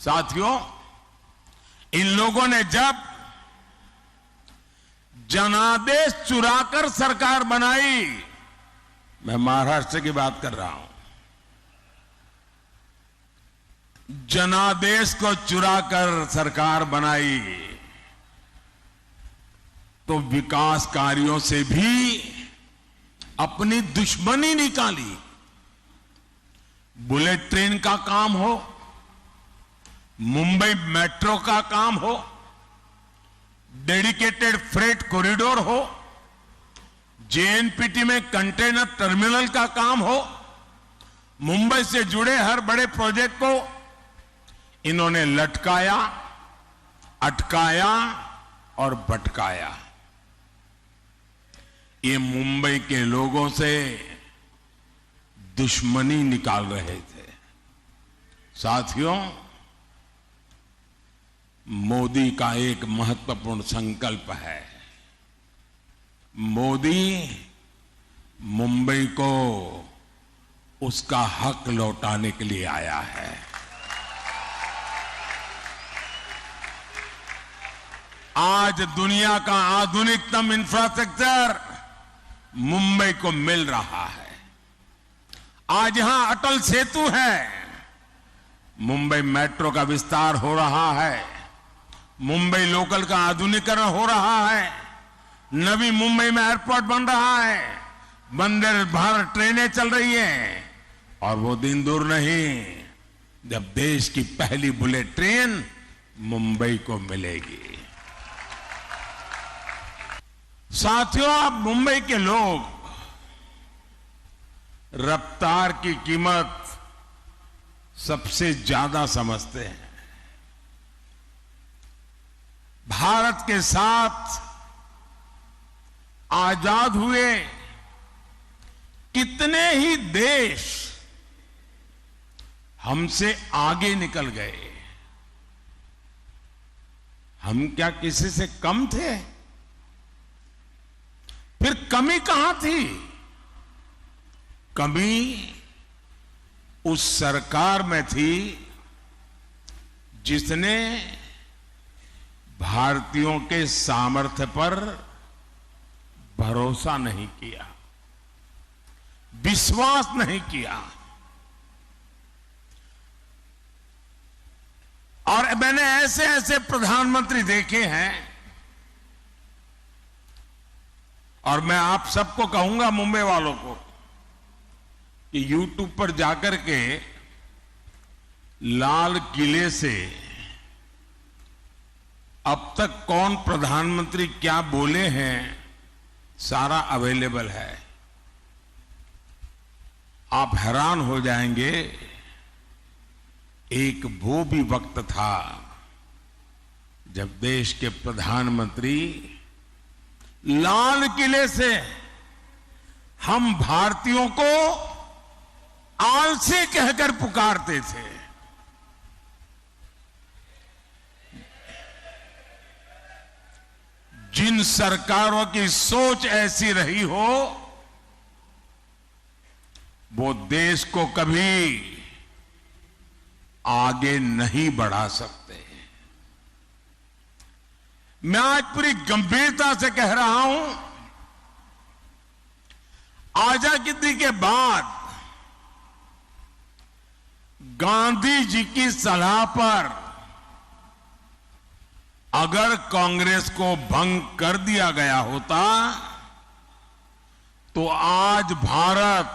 साथियों, इन लोगों ने जब जनादेश चुराकर सरकार बनाई, मैं महाराष्ट्र की बात कर रहा हूं, जनादेश को चुराकर सरकार बनाई तो विकास कार्यों से भी अपनी दुश्मनी निकाली। बुलेट ट्रेन का काम हो, मुंबई मेट्रो का काम हो, डेडिकेटेड फ्रेट कॉरिडोर हो, जेएनपीटी में कंटेनर टर्मिनल का काम हो, मुंबई से जुड़े हर बड़े प्रोजेक्ट को इन्होंने लटकाया, अटकाया और भटकाया। ये मुंबई के लोगों से दुश्मनी निकाल रहे थे। साथियों, मोदी का एक महत्वपूर्ण संकल्प है। मोदी मुंबई को उसका हक लौटाने के लिए आया है। आज दुनिया का आधुनिकतम इंफ्रास्ट्रक्चर मुंबई को मिल रहा है। आज यहां अटल सेतु है, मुंबई मेट्रो का विस्तार हो रहा है, मुंबई लोकल का आधुनिकीकरण हो रहा है, नवी मुंबई में एयरपोर्ट बन रहा है, वंदे भारत ट्रेनें चल रही हैं और वो दिन दूर नहीं जब देश की पहली बुलेट ट्रेन मुंबई को मिलेगी। साथियों, अब मुंबई के लोग रफ्तार की कीमत सबसे ज्यादा समझते हैं। भारत के साथ आजाद हुए कितने ही देश हमसे आगे निकल गए। हम क्या किसी से कम थे? फिर कमी कहां थी? कमी उस सरकार में थी जिसने भारतीयों के सामर्थ्य पर भरोसा नहीं किया, विश्वास नहीं किया। और मैंने ऐसे ऐसे प्रधानमंत्री देखे हैं, और मैं आप सबको कहूंगा, मुंबई वालों को, कि यूट्यूब पर जाकर के लाल किले से अब तक कौन प्रधानमंत्री क्या बोले हैं सारा अवेलेबल है। आप हैरान हो जाएंगे। एक वो भी वक्त था जब देश के प्रधानमंत्री लाल किले से हम भारतीयों को आलसी कहकर पुकारते थे। जिन सरकारों की सोच ऐसी रही हो, वो देश को कभी आगे नहीं बढ़ा सकते। मैं आज पूरी गंभीरता से कह रहा हूं, आजादी के बाद गांधी जी की सलाह पर अगर कांग्रेस को भंग कर दिया गया होता तो आज भारत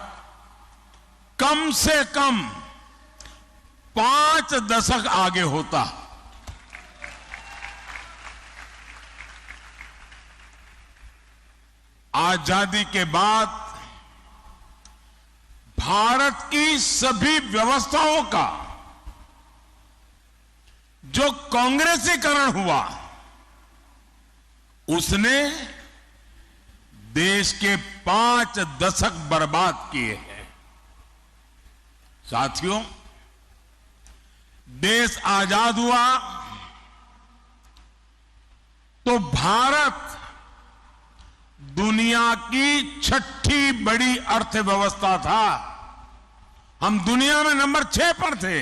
कम से कम 5 दशक आगे होता। आजादी के बाद भारत की सभी व्यवस्थाओं का जो कांग्रेसीकरण हुआ, उसने देश के 5 दशक बर्बाद किए हैं। साथियों, देश आजाद हुआ तो भारत दुनिया की 6ठी बड़ी अर्थव्यवस्था था। हम दुनिया में नंबर 6 पर थे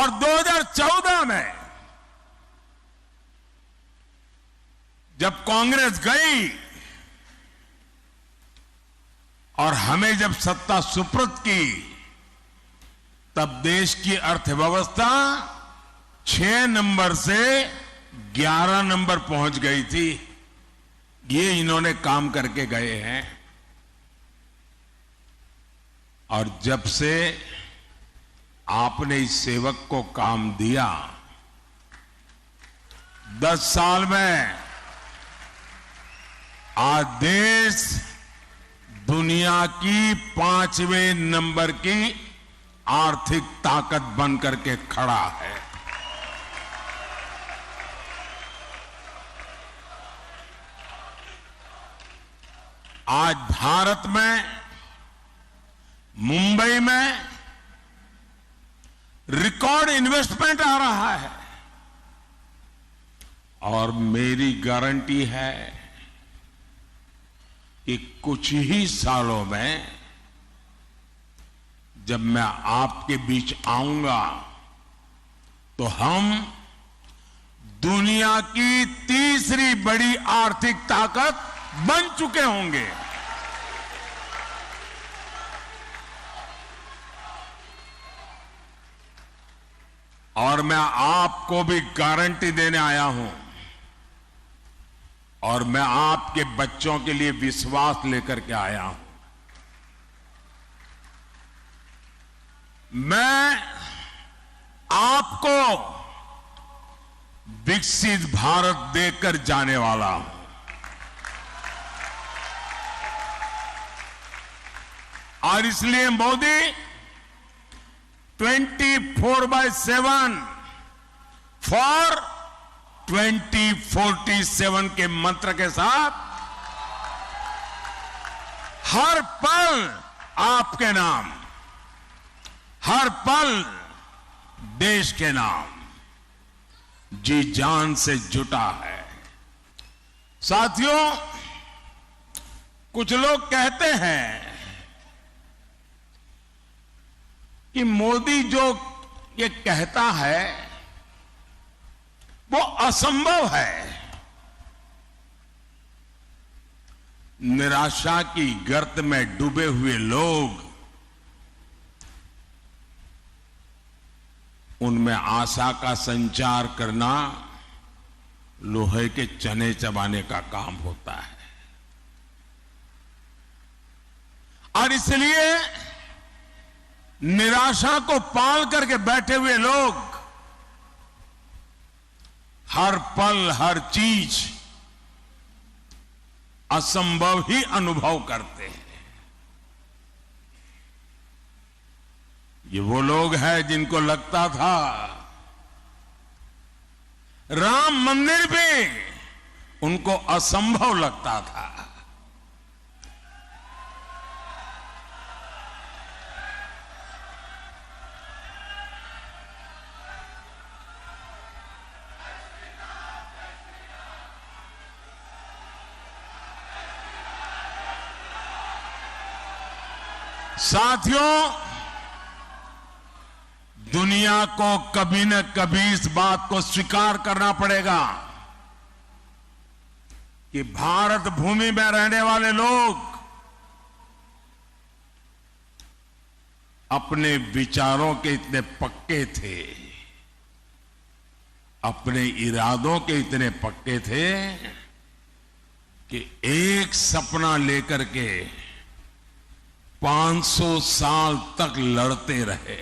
और 2014 में जब कांग्रेस गई और हमें जब सत्ता सुपुर्द की, तब देश की अर्थव्यवस्था 6 नंबर से 11 नंबर पहुंच गई थी। ये इन्होंने काम करके गए हैं। और जब से आपने इस सेवक को काम दिया, 10 साल में आज देश दुनिया की 5वें नंबर की आर्थिक ताकत बन करके खड़ा है। आज भारत में, मुंबई में रिकॉर्ड इन्वेस्टमेंट आ रहा है और मेरी गारंटी है कि कुछ ही सालों में जब मैं आपके बीच आऊंगा तो हम दुनिया की तीसरी बड़ी आर्थिक ताकत बन चुके होंगे। और मैं आपको भी गारंटी देने आया हूं और मैं आपके बच्चों के लिए विश्वास लेकर के आया हूं। मैं आपको विकसित भारत देकर जाने वाला हूं। और इसलिए मोदी 24/7 फॉर 2047 के मंत्र के साथ हर पल आपके नाम, हर पल देश के नाम जी जान से जुटा है। साथियों, कुछ लोग कहते हैं कि मोदी जो ये कहता है वो असंभव है। निराशा की गर्त में डूबे हुए लोग, उनमें आशा का संचार करना लोहे के चने चबाने का काम होता है। और इसलिए निराशा को पाल करके बैठे हुए लोग हर पल, हर चीज असंभव ही अनुभव करते हैं। ये वो लोग हैं जिनको लगता था राम मंदिर भी उनको असंभव लगता था। साथियों, दुनिया को कभी न कभी इस बात को स्वीकार करना पड़ेगा कि भारत भूमि में रहने वाले लोग अपने विचारों के इतने पक्के थे, अपने इरादों के इतने पक्के थे कि एक सपना लेकर के 500 साल तक लड़ते रहे।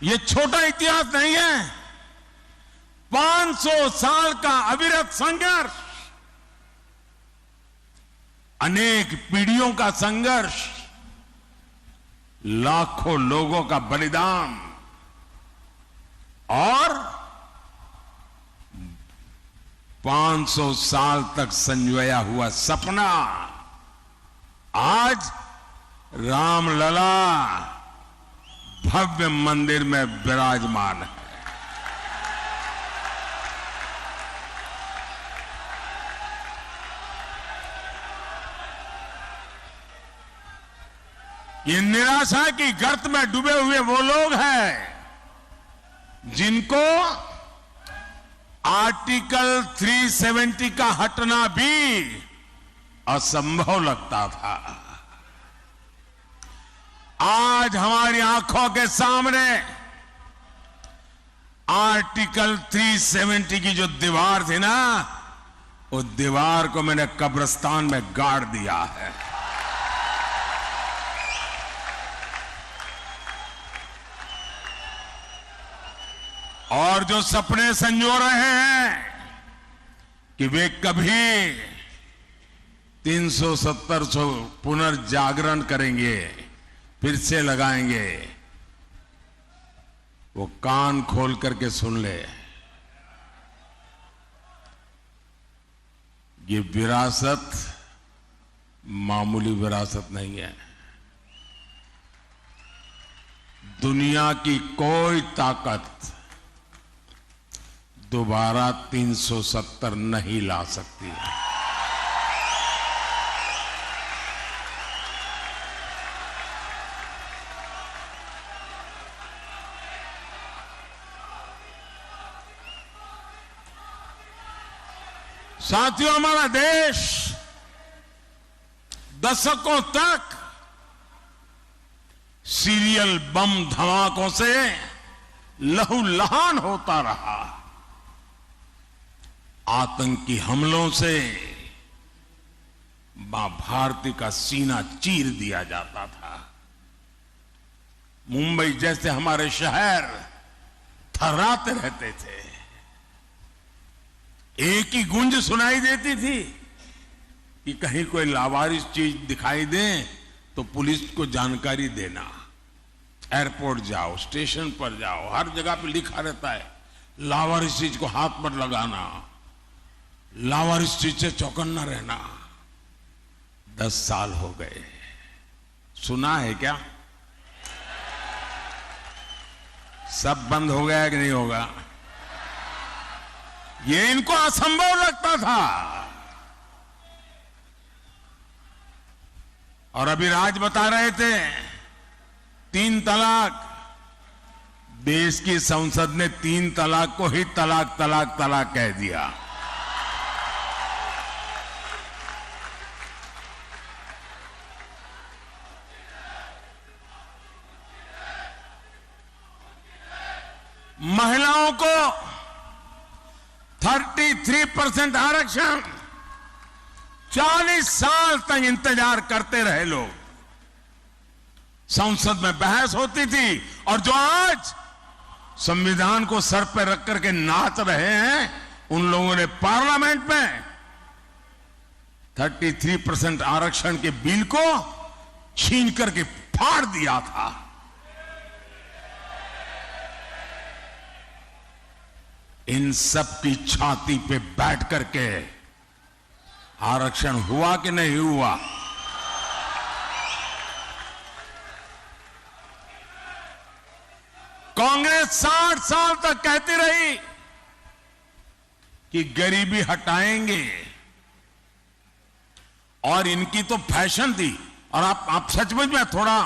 ये छोटा इतिहास नहीं है। 500 साल का अविरत संघर्ष, अनेक पीढ़ियों का संघर्ष, लाखों लोगों का बलिदान और 500 साल तक संजोया हुआ सपना आज रामलला भव्य मंदिर में विराजमान है। ये निराशा की गर्त में डूबे हुए वो लोग हैं जिनको आर्टिकल 370 का हटना भी असंभव लगता था। आज हमारी आंखों के सामने आर्टिकल 370 की जो दीवार थी ना, उस दीवार को मैंने कब्रिस्तान में गाड़ दिया है। और जो सपने संजो रहे हैं कि वे कभी 370 पुनर्जागरण करेंगे, फिर से लगाएंगे, वो कान खोल करके सुन ले। ये विरासत मामूली विरासत नहीं है। दुनिया की कोई ताकत दोबारा 370 नहीं ला सकती है। साथियों, हमारा देश दशकों तक सीरियल बम धमाकों से लहूलुहान होता रहा। आतंकी हमलों से मां भारती का सीना चीर दिया जाता था। मुंबई जैसे हमारे शहर थर्राते रहते थे। एक ही गूंज सुनाई देती थी कि कहीं कोई लावारिस चीज दिखाई दे तो पुलिस को जानकारी देना। एयरपोर्ट जाओ, स्टेशन पर जाओ, हर जगह पे लिखा रहता है लावारिस चीज को हाथ मत लगाना, लावारिस चीज से चौकन्ना रहना। 10 साल हो गए, सुना है क्या? सब बंद हो गया कि नहीं होगा? ये इनको असंभव लगता था। और अभी राज बता रहे थे 3 तलाक। देश की संसद ने 3 तलाक को ही तलाक तलाक तलाक कह दिया। महिलाओं को 33% आरक्षण, 40 साल तक इंतजार करते रहे लोग। संसद में बहस होती थी और जो आज संविधान को सर पर रख करके नाच रहे हैं, उन लोगों ने पार्लियामेंट में 33% आरक्षण के बिल को छीन करके फाड़ दिया था। इन सब की छाती पे बैठ करके आरक्षण हुआ कि नहीं हुआ? कांग्रेस 60 साल तक कहती रही कि गरीबी हटाएंगे, और इनकी तो फैशन थी। और आप सचमुच में थोड़ा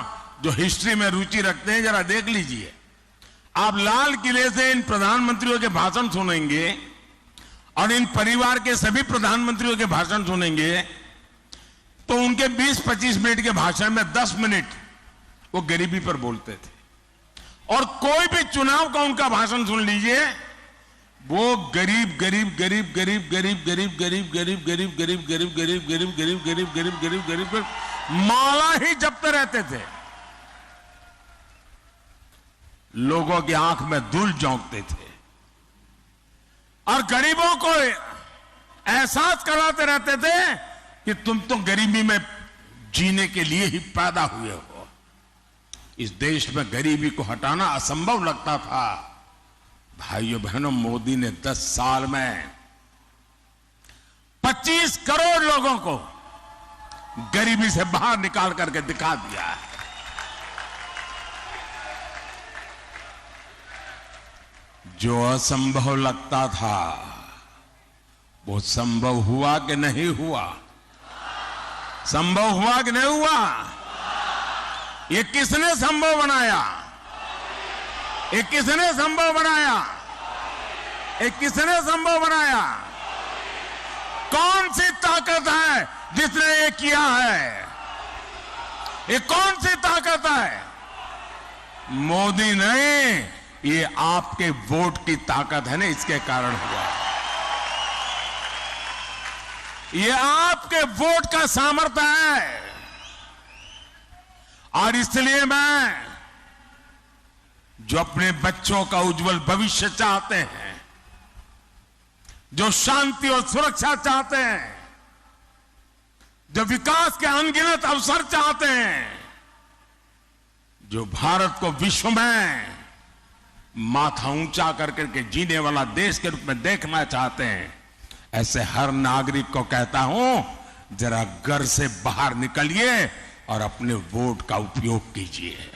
जो हिस्ट्री में रुचि रखते हैं, जरा देख लीजिए। आप लाल किले से इन प्रधानमंत्रियों के भाषण सुनेंगे और इन परिवार के सभी प्रधानमंत्रियों के भाषण सुनेंगे, तो उनके 20-25 मिनट के भाषण में 10 मिनट वो गरीबी पर बोलते थे। और कोई भी चुनाव का उनका भाषण सुन लीजिए, वो गरीब गरीब गरीब गरीब गरीब गरीब गरीब गरीब गरीब गरीब गरीब गरीब गरीब गरीब गरीब गरीब गरीब गरीब माला ही जपते रहते थे। लोगों की आंख में धूल झोंकते थे और गरीबों को एहसास कराते रहते थे कि तुम तो गरीबी में जीने के लिए ही पैदा हुए हो। इस देश में गरीबी को हटाना असंभव लगता था। भाइयों बहनों, मोदी ने 10 साल में 25 करोड़ लोगों को गरीबी से बाहर निकाल करके दिखा दिया है। जो असंभव लगता था वो संभव हुआ कि नहीं हुआ? संभव हुआ कि नहीं हुआ? ये किसने संभव बनाया? ये किसने संभव बनाया? ये किसने संभव बनाया? कौन सी ताकत है जिसने ये किया है? ये कौन सी ताकत है? मोदी नहीं, ये आपके वोट की ताकत है ना, इसके कारण हुआ है। ये आपके वोट का सामर्थ्य है। और इसलिए मैं, जो अपने बच्चों का उज्जवल भविष्य चाहते हैं, जो शांति और सुरक्षा चाहते हैं, जो विकास के अनगिनत अवसर चाहते हैं, जो भारत को विश्व में माथा ऊंचा करके जीने वाला देश के रूप में देखना चाहते हैं, ऐसे हर नागरिक को कहता हूं, जरा घर से बाहर निकलिए और अपने वोट का उपयोग कीजिए।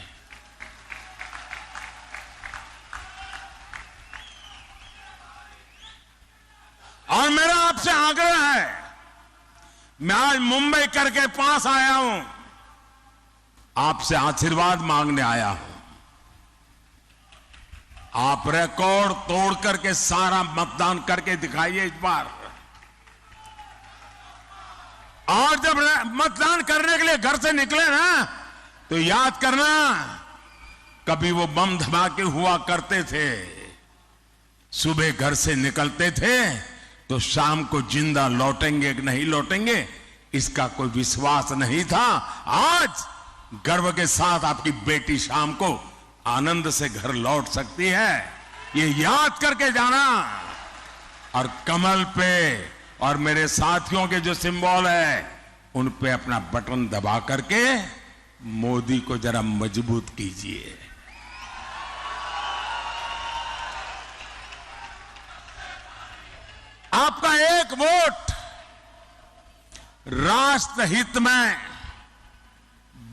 और मेरा आपसे आग्रह है, मैं आज मुंबई करके पास आया हूं, आपसे आशीर्वाद मांगने आया हूं। आप रिकॉर्ड तोड़ करके सारा मतदान करके दिखाइए इस बार। और जब मतदान करने के लिए घर से निकले ना, तो याद करना, कभी वो बम धमाके हुआ करते थे, सुबह घर से निकलते थे तो शाम को जिंदा लौटेंगे कि नहीं लौटेंगे इसका कोई विश्वास नहीं था। आज गर्व के साथ आपकी बेटी शाम को आनंद से घर लौट सकती है, ये याद करके जाना। और कमल पे और मेरे साथियों के जो सिंबल है, उन पे अपना बटन दबा करके मोदी को जरा मजबूत कीजिए। आपका एक वोट राष्ट्र हित में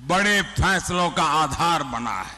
बड़े फैसलों का आधार बना है।